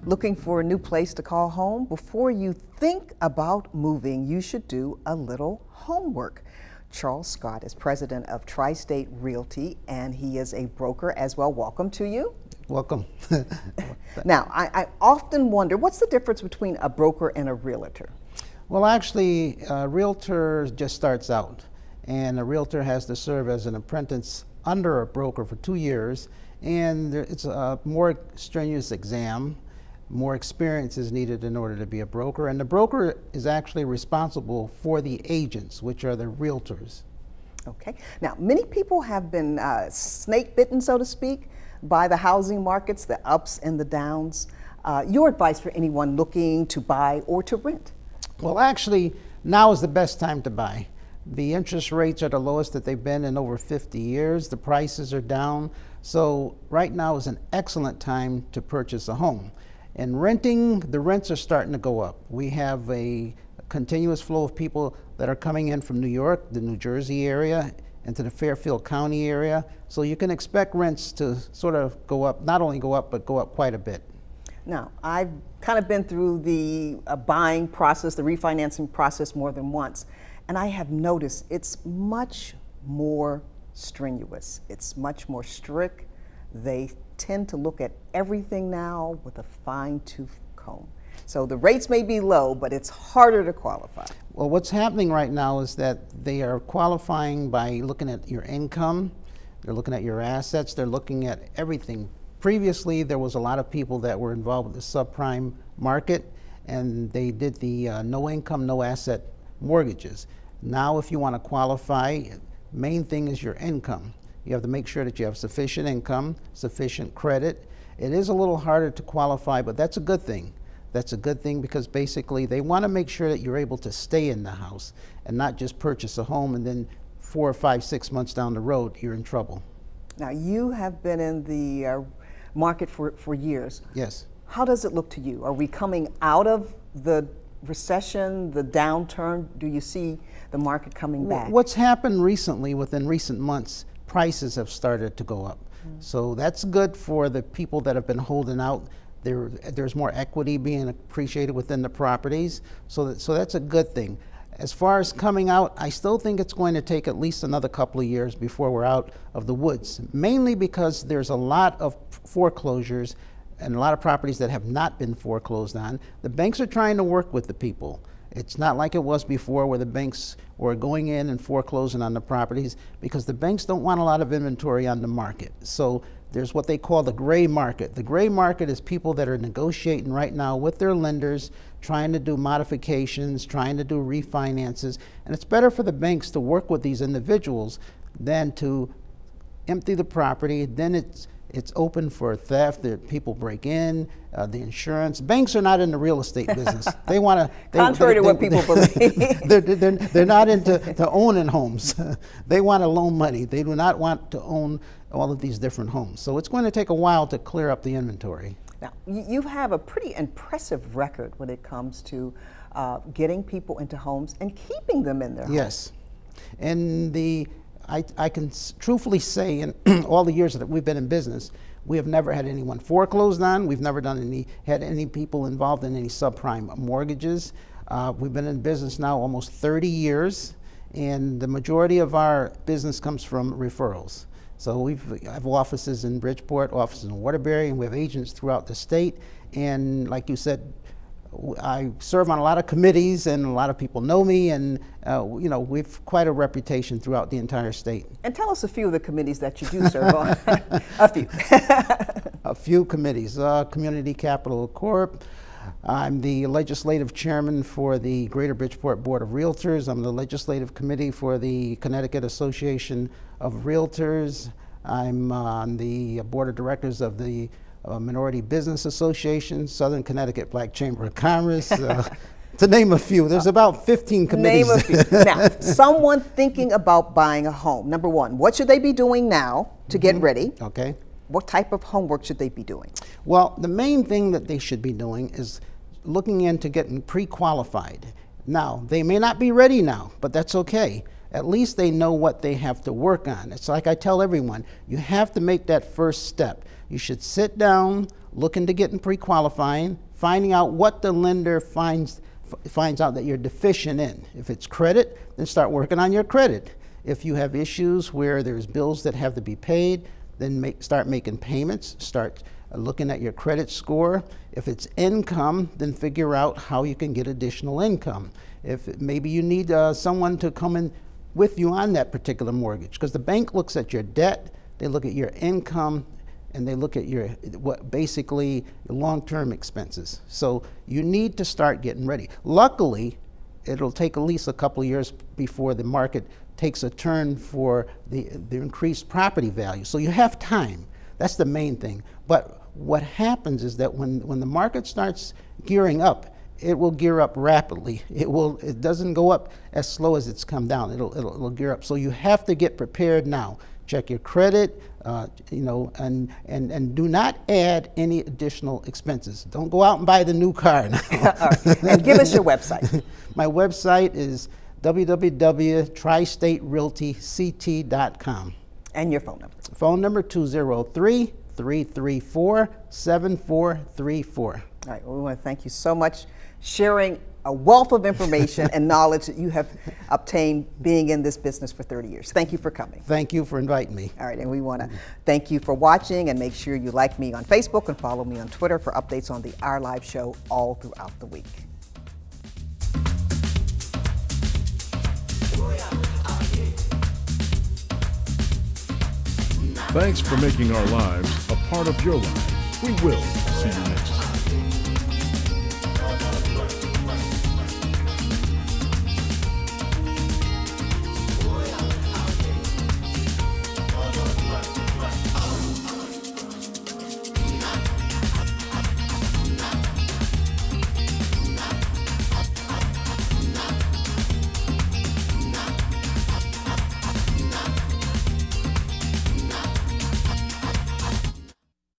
Looking for a new place to call home? Before you think about moving, you should do a little homework. Charles Scott is president of Tri-State Realty, and he is a broker as well. Welcome to you. Welcome. Now, I often wonder, what's the difference between a broker and a realtor? Well, actually, a realtor just starts out, and a realtor has to serve as an apprentice under a broker for 2 years, and it's a more strenuous exam. More experience is needed in order to be a broker, and the broker is actually responsible for the agents, which are the realtors. Okay. Now, many people have been snake bitten, so to speak, by the housing markets, the ups and the downs. Your advice for anyone looking to buy or to rent? Well, actually, now is the best time to buy. The interest rates are the lowest that they've been in over 50 years. The prices are down. So right now is an excellent time to purchase a home. And renting, the rents are starting to go up. We have a continuous flow of people that are coming in from New York, the New Jersey area, into the Fairfield County area. So you can expect rents to sort of go up, not only go up, but go up quite a bit. Now, I've kind of been through the buying process, the refinancing process more than once, and I have noticed it's much more strenuous. It's much more strict. They tend to look at everything now with a fine-tooth comb. So the rates may be low, but it's harder to qualify. Well, what's happening right now is that they are qualifying by looking at your income, they're looking at your assets, they're looking at everything. Previously, there was a lot of people that were involved with the subprime market, and they did the no income, no asset mortgages. Now, if you want to qualify, main thing is your income. You have to make sure that you have sufficient income, sufficient credit. It is a little harder to qualify, but that's a good thing. That's a good thing because basically they want to make sure that you're able to stay in the house and not just purchase a home and then 4 or 5, 6 months down the road, you're in trouble. Now, you have been in the market for years. Yes. How does it look to you? Are we coming out of the recession, the downturn? Do you see the market coming back? What's happened recently, within recent months, prices have started to go up. So that's good for the people that have been holding out. There's more equity being appreciated within the properties. So that's a good thing. As far as coming out, I still think it's going to take at least another couple of years before we're out of the woods, mainly because there's a lot of foreclosures and a lot of properties that have not been foreclosed on. The banks are trying to work with the people. It's not like it was before where the banks were going in and foreclosing on the properties because the banks don't want a lot of inventory on the market. So there's what they call the gray market. The gray market is people that are negotiating right now with their lenders, trying to do modifications, trying to do refinances. And it's better for the banks to work with these individuals than to empty the property. Then it's open for theft. That people break in, the insurance. Banks are not in the real estate business. They want to. Contrary to what people believe. They're not into owning homes. They want to loan money. They do not want to own all of these different homes. So it's going to take a while to clear up the inventory. Now, you have a pretty impressive record when it comes to getting people into homes and keeping them in their homes. Yes, and I can truthfully say in all the years that we've been in business, we have never had anyone foreclosed on. We've never had any people involved in any subprime mortgages. We've been in business now almost 30 years, and the majority of our business comes from referrals. So we have offices in Bridgeport, offices in Waterbury, and we have agents throughout the state. And like you said, I serve on a lot of committees, and a lot of people know me, and we've quite a reputation throughout the entire state. And tell us a few of the committees that you do serve on. A few. A few committees. Community Capital Corp. I'm the legislative chairman for the Greater Bridgeport Board of Realtors. I'm the legislative committee for the Connecticut Association of Realtors. I'm on the board of directors of the Minority Business Association, Southern Connecticut Black Chamber of Commerce, to name a few. There's about 15 committees. Name a few. Now, someone thinking about buying a home, number one, what should they be doing now to get ready? Okay. What type of homework should they be doing? Well, the main thing that they should be doing is looking into getting pre-qualified. Now, they may not be ready now, but that's okay. At least they know what they have to work on. It's like I tell everyone, you have to make that first step. You should sit down, looking to get in pre-qualifying, finding out what the lender finds out that you're deficient in. If it's credit, then start working on your credit. If you have issues where there's bills that have to be paid, then start making payments, start looking at your credit score. If it's income, then figure out how you can get additional income. If maybe you need someone to come in with you on that particular mortgage, because the bank looks at your debt, they look at your income, and they look at your basically your long-term expenses. So you need to start getting ready. Luckily, it'll take at least a couple of years before the market takes a turn for the increased property value. So you have time. That's the main thing. But what happens is that when the market starts gearing up, it will gear up rapidly. It doesn't go up as slow as it's come down. It'll gear up. So you have to get prepared now. Check your credit, and do not add any additional expenses. Don't go out and buy the new car now. And give us your website. My website is www.tristaterealtyct.com. And your phone number. Phone number 203-334-7434. All right, well, we want to thank you so much sharing a wealth of information and knowledge that you have obtained being in this business for 30 years. Thank you for coming. Thank you for inviting me. All right, and we want to thank you for watching, and make sure you like me on Facebook and follow me on Twitter for updates on the Our Live show all throughout the week. Thanks for making our lives a part of your life. We will